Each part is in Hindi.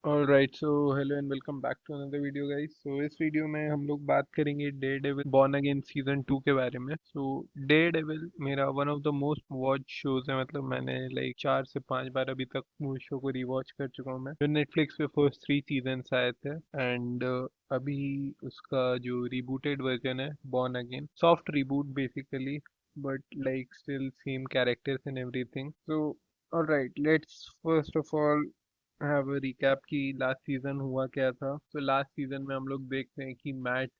Alright so hello and welcome back to another video guys. So इस वीडियो में हम लोग बात करेंगे Daredevil born again season 2 के बारे में। सो डे डेविल मेरा one of the most watch shows है। मतलब मैंने लाइक 4 से 5 बार अभी तक वो शो को रिवॉच कर चुका हूँ मैं। जो नेटफ्लिक्स पे फर्स्ट 3 सीजन्स आए थे एंड अभी उसका जो रिबूटेड वर्जन है born again, soft reboot basically, but like still same characters and everything. So alright, let's first of all have a recap कि लास्ट सीजन हुआ क्या था। तो लास्ट सीजन में हम लोग देखते हैं कि मैट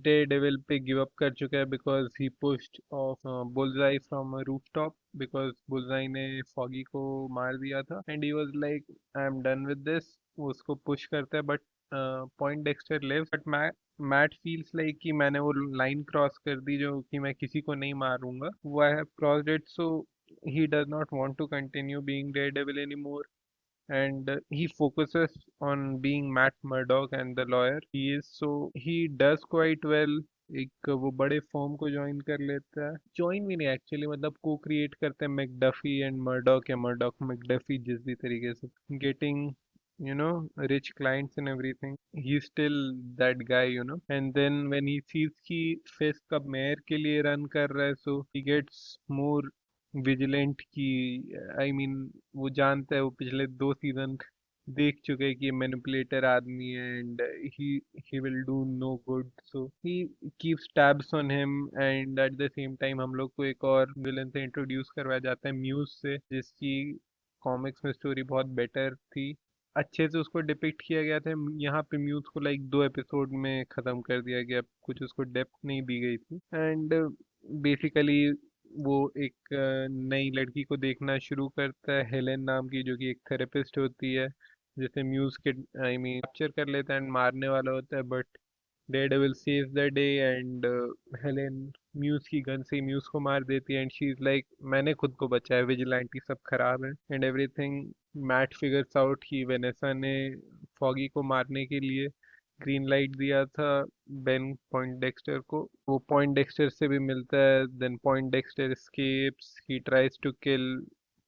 डे डेविल पे गिव अप कर चुका है because he pushed off Bullseye from a rooftop, because Bullseye ने फॉगी को मार दिया था and he was like I am done with this. वो उसको पुश करता है but Poindexter lives, but Matt feels like कि मैंने वो लाइन क्रॉस कर दी जो कि मैं किसी को नहीं मारूंगा, वो I have crossed it. So he does not want to continue being Daredevil anymore, and he focuses on being Matt Murdock and the lawyer he is. So he does quite well। एक वो बड़े फॉर्म को ज्वाइन कर लेता है, ज्वाइन भी नहीं एक्चुअली, मतलब को क्रिएट करते हैं मैकडफी एंड मर्डॉक या मर्डॉक मैकडफी, जिस भी तरीके से getting rich clients and everything. He's still that guy, and then when he sees कि फिस्क अब मेयर के लिए रन कर रहा है, so he gets more vigilant की, आई मीन वो जानता है, वो पिछले 2 सीजन देख चुके हैं कि ये मैनिपुलेटर आदमी है and he he will do no good. So he keeps tabs on him and at the same time हम लोग को एक और विलन से इंट्रोड्यूस करवाया जाता है, म्यूज से, जिसकी कॉमिक्स में स्टोरी बहुत बेटर थी। अच्छे से उसको डिपिक्ट किया गया था। यहाँ पे म्यूज को लाइक 2 एपिसोड में ख़त्म कर दिया गया, कुछ उसको डेप्थ नहीं दी गई थी एंड बेसिकली वो एक नई लड़की को देखना शुरू करता है, हेलेन नाम की, जो कि एक थेरेपिस्ट होती है, जिसे म्यूज के आई मीन कैप्चर कर लेता है एंड मारने वाला होता है, but Daredevil saves the day and Helen Muse की गन से म्यूज को मार देती है एंड शी इज लाइक मैंने खुद को बचाया, विजिलेंटी सब खराब है and everything. Matt figures out कि वेनेसा ने फॉगी को मारने के लिए ग्रीन लाइट दिया था बेन पॉइंट डेक्स्टर को। वो पॉइंट डेक्स्टर से भी मिलता है, then Poindexter escapes, he tries to kill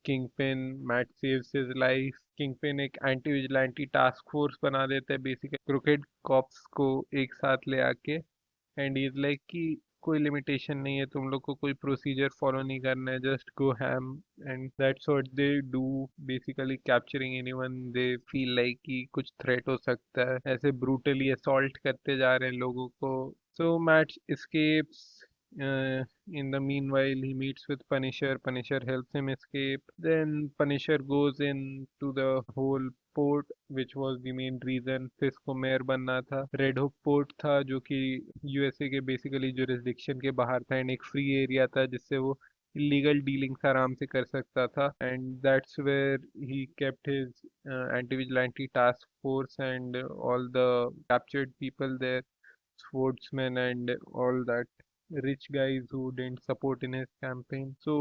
Kingpin, Matt saves his life. Kingpin एक एंटी विजिलेंटी टास्क फोर्स बना देता है, बेसिकली क्रिकेट कॉप्स को एक साथ ले आके, एंड इज लाइक कि कोई लिमिटेशन नहीं है, तुम लोग को कोई प्रोसीजर फॉलो नहीं करना है, just go ham, and that's what they do, basically capturing anyone they feel like कि कुछ थ्रेट हो सकता है, ऐसे ब्रूटली असॉल्ट करते जा रहे हैं लोगों को। सो mat escapes. In the meanwhile, he meets with Punisher. Punisher helps him escape. Then Punisher goes into the whole port which was the main reason Fisk को मेयर बनना था। रेड हुक पोर्ट था जो कि यूएसए के बेसिकली जुरिस्डिक्शन के बाहर था एंड एक फ्री एरिया था जिससे वो इलीगल डीलिंग्स आराम से कर सकता था, and that's where he kept his anti vigilante task force and all the captured people there, sportsmen and all that rich guys who didn't support in his campaign. So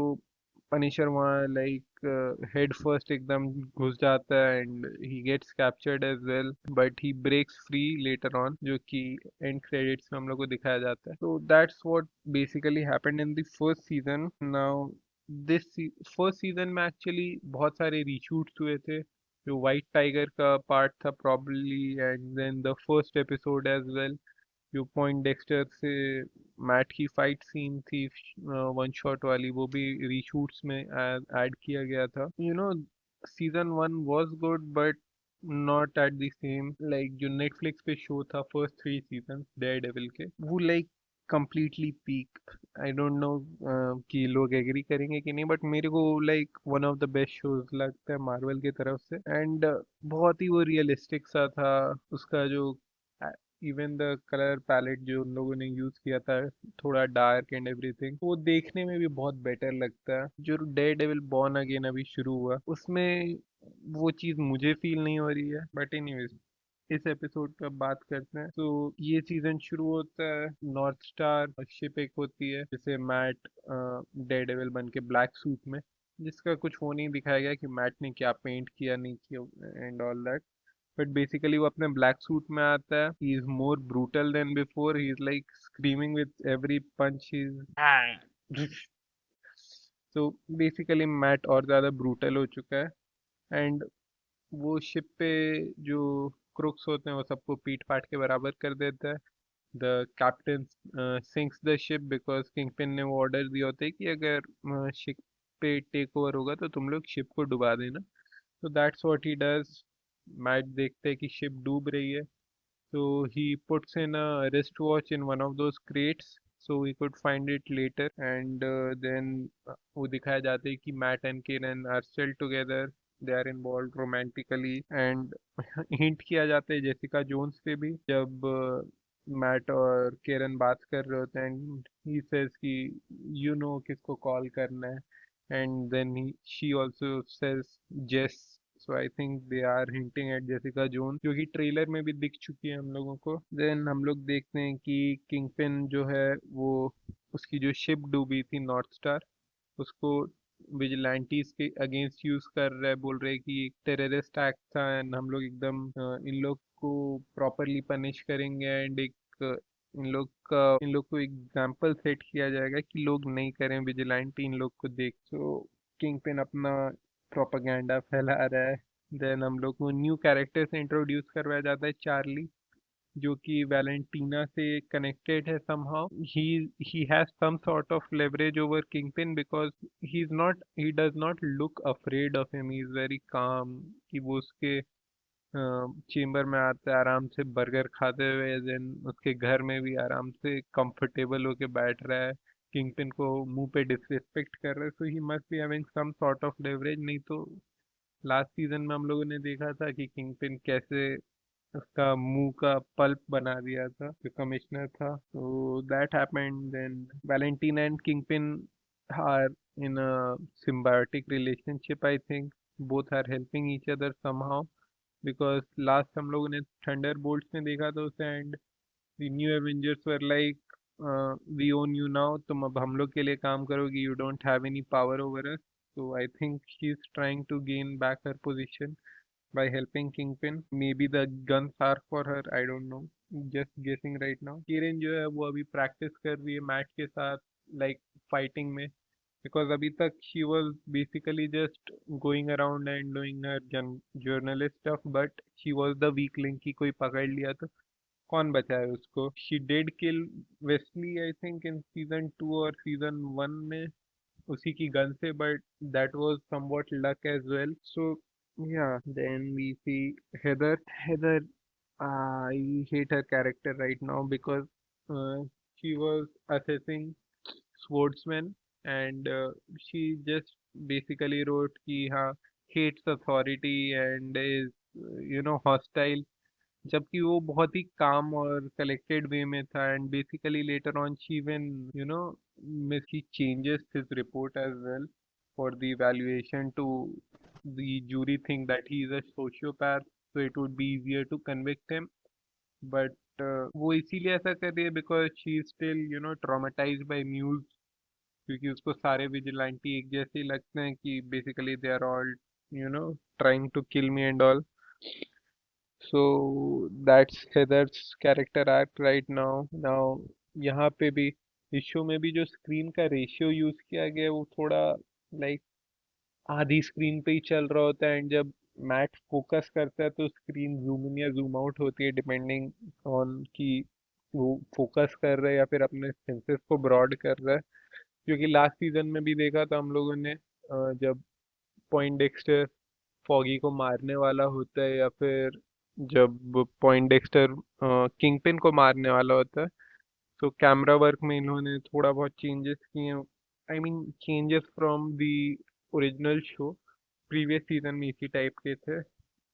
Punisher वहाँ like head first एकदम घुस जाता है and he gets captured as well, but he breaks free later on, जो कि end credits में हम लोग को दिखाया जाता है। So that's what basically happened in the first season. Now this first season में actually बहुत सारे reshoots हुए थे, जो वाइट टाइगर का पार्ट था probably, and then the first episode as well, जो पॉइंट डेक्स्टर से मैट की फाइट सीन थी वन शॉट वाली, वो भी रीशूट्स में ऐड किया गया था। Season 1 was good but not at the same like जो नेटफ्लिक्स पे शो था फर्स्ट 3 सीजन डेयरडेविल के, वो like completely peak. I don't know कि लोग एग्री करेंगे कि नहीं, बट मेरे को like one of the best shows लगता है मार्वल की तरफ से, एंड बहुत ही वो रियलिस्टिक सा था। उसका जो इवन द कलर पैलेट जो उन लोगों ने यूज किया था, थोड़ा डार्क एंड एवरीथिंग, वो देखने में भी बहुत बेटर लगता है। जो डेयर डेविल बॉर्न अगेन अभी शुरू हुआ उसमें वो चीज़ मुझे फील नहीं हो रही है, बट एनीवेज इस एपिसोड पे अब बात करते हैं। तो ये सीजन शुरू होता है, नॉर्थ स्टार शिप एक होती है जिसे मैट डेयरडेविल बन के ब्लैक सूट में, जिसका कुछ वो नहीं दिखाया गया कि मैट ने क्या पेंट किया नहीं किया and all that, but basically वो अपने ब्लैक सूट में आता है। He is more brutal than before, he is like screaming with every punch he is so basically Matt और ज़्यादा ब्रूटल हो चुका है एंड वो शिप पे जो क्रूक्स होते हैं वो सबको पीट पाट के बराबर कर देता है। The captain sinks the ship because kingpin ने वो ऑर्डर दिया होता है कि अगर शिप पे टेक ओवर होगा तो तुम लोग शिप को डुबा देना। तो that's what he does. Match देखते हैं कि शिप डूब रही है, so he puts in a wristwatch in one of those crates so he could find it later, and then वो दिखाया जाता है कि Matt and Karen are still together, they are involve romantically, and hint किया जाता है जेसिका जोन्स पे भी जब मैट और किरण बात कर रहे होते हैं एंड ही सेज कि यू नो किसको कॉल करना है, and then she also says Jess. So I think they are hinting at Jessica Jones जो कि ट्रेलर में भी दिख चुकी है हम लोगों को। देन हम लोग देखते हैं कि किंगपिन जो है वो उसकी जो शिप डूबी थी नॉर्थ स्टार उसको विजिलेंटीज के अगेंस्ट यूज कर रहा है, बोल रहे हैं कि एक टेररिस्ट एक्ट था एंड हम लोग एकदम इन लोग को प्रॉपरली पनिश करेंगे, एंड एक इन लोग को एग्जाम्पल सेट किया जाएगा कि लोग नहीं करें विजिलेंटी इन लोग को देख। तो किंग पिन अपना प्रोपागेंडा फैला रहा है। देन हम लोग को न्यू कैरेक्टर से इंट्रोड्यूस करवाया जाता है, चार्ली, जो कि वैलेंटीना से कनेक्टेड है somehow. He has some sort of leverage over Kingpin because he does not look afraid of him. He is very calm कि वो उसके चेम्बर में आता है आराम से बर्गर खाते हुए, देन उसके घर में भी आराम से कंफर्टेबल होके बैठ रहा है, किंगपिन को मुंह पे डिसरिस्पेक्ट कर रहा है। So he must be having some sort of leverage, नहीं तो लास्ट सीजन में हम लोगों ने देखा था कि किंगपिन कैसे उसका मुंह का पल्प बना दिया था जो कमिश्नर था। तो that happened. Then Valentina and Kingpin are in a symbiotic relationship, I think both are helping each other somehow because last हम लोगों ने थंडर बोल्ट्स में देखा था उसे, and the New Avengers were like we own you now, तुम अब हम लोग के लिए काम करोगे, you don't have any power over us. So I think she is trying to gain back her position by helping Kingpin. Maybe the guns are for her, I don't know. Just guessing right now. किरण जो है वो अभी प्रैक्टिस कर रही है मैट के साथ, लाइक फाइटिंग में, बिकॉज अभी तक she was basically just going around and doing her journalist stuff, but she was the weak link की कोई पकड़ लिया तो कौन बचाए उसको। She did kill Wesley I think in season 2 और सीजन 1 में उसी की गन से, but that was somewhat luck as well. So yeah, then we see Heather. I hate her character right now because uh, she was assessing swordsman, and she just basically wrote कि हाँ hates authority and is hostile, जबकि वो बहुत ही काम और कलेक्टेड वे में था, and basically later on she even she changes his report as well for the evaluation to the jury think that he is a sociopath, so it would be easier to convict him, but वो इसीलिए ऐसा कर रही है because she is still traumatized by news, क्योंकि उसको सारे विजिलेंटी एक जैसे ही लगते हैं कि basically they are all trying to kill me and all. So that's Heather's character arc right now. Now यहाँ पे भी इस शो में भी जो स्क्रीन का रेशियो यूज किया गया है वो थोड़ा लाइक आधी स्क्रीन पे ही चल रहा होता है, एंड जब मैट फोकस करता है तो स्क्रीन जूम इन या जूम आउट होती है डिपेंडिंग ऑन कि वो फोकस कर रहा है या फिर अपने सेंसेस को ब्रॉड कर रहा है। क्योंकि लास्ट सीजन में भी देखा था हम लोगों ने, जब पॉइंट डेक्स्टर फॉगी को मारने वाला होता है या फिर जब पॉइंट डेक्स्टर किंगपिन को मारने वाला होता है, तो कैमरा वर्क में इन्होंने थोड़ा बहुत चेंजेस किए। I mean changes from the original show, previous season में इसी टाइप के थे।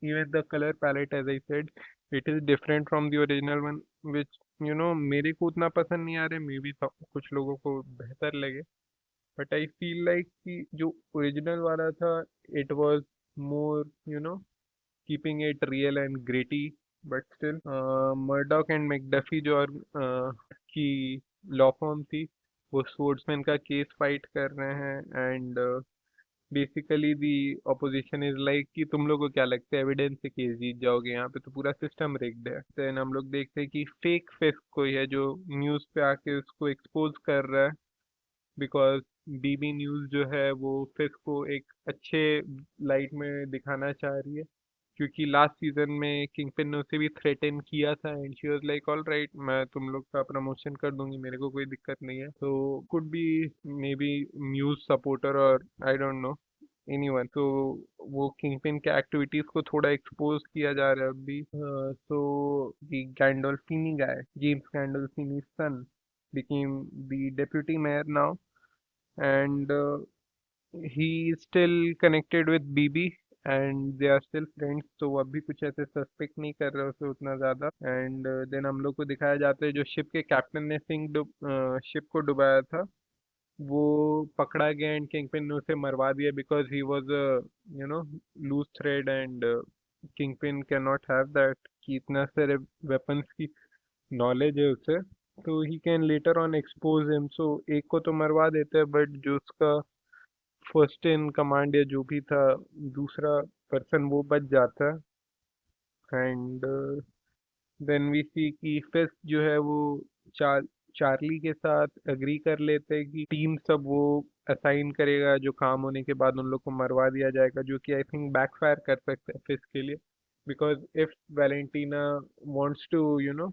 Even the colour palette as I said it is different from the original one, which मेरे को उतना पसंद नहीं आ रहा, मे बी कुछ लोगों को बेहतर लगे, बट आई फील लाइक कि जो ओरिजिनल वाला था it was more keeping it real and gritty, but still Murdock and McDuffie जो और की लॉ फर्म थी वो स्पोर्ट्समैन का केस फाइट कर रहे हैं, and basically the opposition is like कि तुम लोग को क्या लगता है एविडेंस से केस जीत जाओगे, यहाँ पे तो पूरा सिस्टम रिग्ड है। देन हम लोग देखते हैं कि फेक फेस कोई है जो न्यूज़ पे आके उसको एक्सपोज कर रहा है, बिकॉज बीबी न्यूज़ जो है वो फिश को एक अच्छे लाइट में दिखाना चाह रही है, क्योंकि लास्ट सीजन में किंगपिन ने उसे भी थ्रेटन किया था and she was like all right, मैं तुम लोग का प्रमोशन कर दूंगी, मेरे को कोई दिक्कत नहीं है। तो could be may be Muse supporter और आई डोंट नो एनीवन। तो वो किंगपिन के एक्टिविटीज को थोड़ा एक्सपोज किया जा रहा है अभी। So the Gandolfini guy, James Gandolfini son, became the deputy mayor now, and he is still connected with BB and they are still friends. तो वो अभी कुछ ऐसे सस्पेक्ट नहीं कर रहे उसे उतना ज्यादा। एंड देन हम लोग को दिखाया जाता है जो शिप के कैप्टन ने शिप को डुबाया था वो पकड़ा गया एंड किंगपिन ने उसे मरवा दिया because he was you know loose thread and Kingpin can not have that कि इतना सारे वेपन्स की नॉलेज है उसे। तो he can later on expose him. So एक को तो मरवा देते हैं बट जो उसका फर्स्ट इन कमांड या जो भी था दूसरा पर्सन वो बच जाता है। एंड देन वी सी कि फिस्ट जो है वो चार चार्ली के साथ एग्री कर लेते हैं कि टीम सब वो असाइन करेगा जो काम होने के बाद उन लोग को मरवा दिया जाएगा, जो कि आई थिंक बैकफायर कर सकता है फिस्ट के लिए। Because if Valentina wants to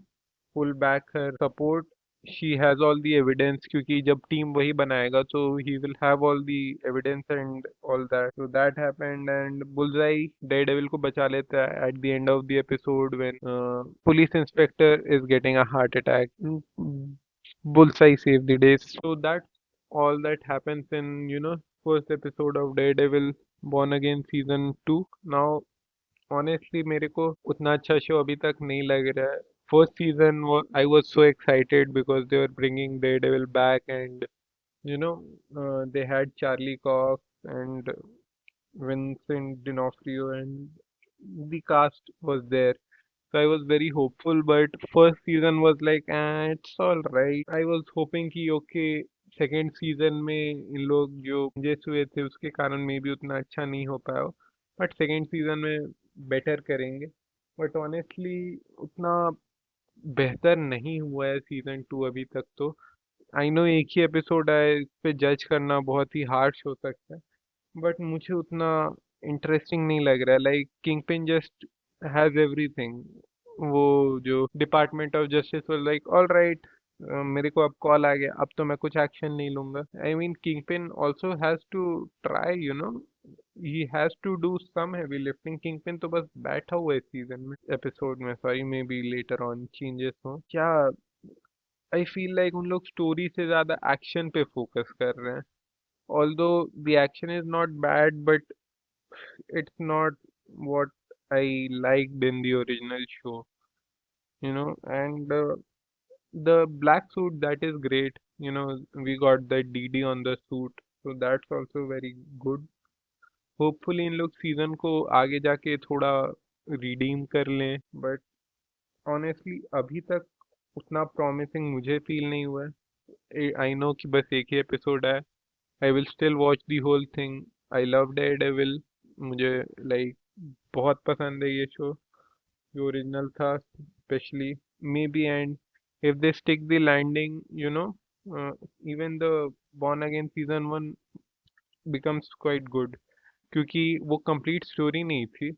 pull back her support, she has all the evidence, क्योंकि जब टीम वही बनाएगा तो he will have all the evidence and all that. So that happened and Bullseye Daredevil को बचा लेता है at the end of the episode when police inspector is getting a heart attack. Bullseye save the day. So that's all that happens in first episode of Daredevil Born Again season 2. Now honestly मेरे को उतना अच्छा शो अभी तक नहीं लग रहा है। First season I was so excited because they were bringing Daredevil back and they had Charlie Cox and Vincent D'Onofrio and the cast was there. So I was very hopeful, but first season was like, it's all right. I was hoping कि okay, सेकेंड सीजन में इन लोग जो चेंजेस हुए थे उसके कारण मे भी उतना अच्छा नहीं हो पाया हो, बट सेकेंड सीजन में बेटर करेंगे। बट ऑनेस्टली उतना बेहतर नहीं हुआ है सीजन 2 अभी तक तो। आई नो एक ही एपिसोड है, इस पे जज करना बहुत ही हार्श हो सकता है, बट मुझे उतना इंटरेस्टिंग नहीं लग रहा है। Like kingpin just has everything. वो जो department of justice was like all right, मेरे को अब कॉल आ गया, अब तो मैं कुछ एक्शन नहीं लूंगा। I mean Kingpin also has to try, he has to do some heavy lifting. Kingpin तो बस बैठा हुआ है सीजन में एपिसोड में, sorry maybe later on changes हो क्या। आई फील लाइक उन लोग स्टोरी से ज्यादा एक्शन पे फोकस कर रहे हैं। although the action is not bad, but it's not what I liked in the original show. And the black suit, that is great. We got the DD on the suit, so that's also very good. Hopefully इन लोग सीजन को आगे जाके थोड़ा रिडीम कर लें, बट ऑनेस्टली अभी तक उतना प्रॉमिसिंग मुझे फील नहीं हुआ है। आई नो कि बस एक ही एपिसोड है। I will still watch the whole thing. I love Daredevil. मुझे like बहुत पसंद है ये शो, जो ओरिजिनल था specially. maybe and if they stick the landing, uh, even the Born Again season 1 becomes quite good, क्योंकि वो कंप्लीट स्टोरी नहीं थी,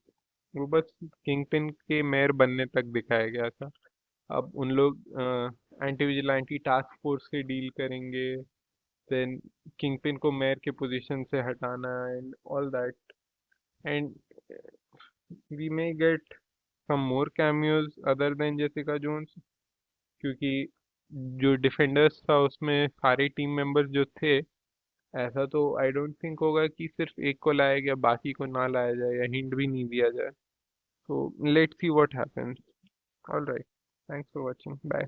वो बस किंगपिन के मेयर बनने तक दिखाया गया था। अब उन लोग एंटी विजिलेंटी टास्क फोर्स से डील करेंगे, then Kingpin को मेयर के पोजीशन से हटाना and all that, and we may get some more cameos other than Jessica Jones, क्योंकि जो डिफेंडर्स था उसमें सारे टीम मेंबर्स जो थे, ऐसा तो आई डोंट थिंक होगा कि सिर्फ एक को लाया गया बाकी को ना लाया जाए या हिंट भी नहीं दिया जाए। तो let's see what happens. All right, thanks for watching, bye.